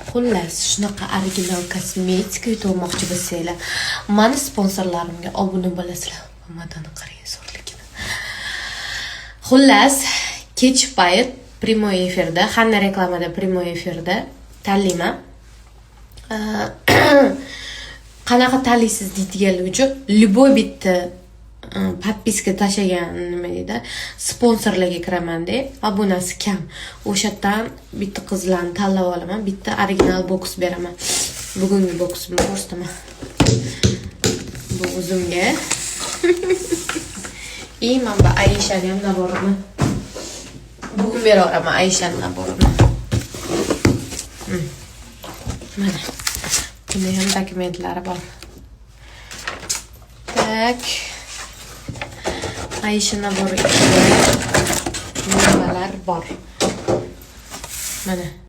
Xullas, shunaqa original kosmetika yutib olmoqchi bo'lsanglar, meni sponsorlarimga obuna bo'lasizlar. Madani qarang zo'rligini. Xullas, kech payt primoy efirda, Hanna reklamada primoy efirda tanlayman. Qanaqa tanlaysiz deydiganlar uchun любой bitta подписка tashlagan nima deydi, sponsorlarga kiramanda, obunasi kam. O'shadan bitta qizlarni tanlab olaman, bitta original boks beraman. Bugungi boksimni ko'rsataman. Bu o'zimga. Mana Aishani ham naborini. Bugun beraman Aishani naborini. Mana. Bunda ham dokumentlari bor. Tak. Aisha nabori nimalar bor. Mana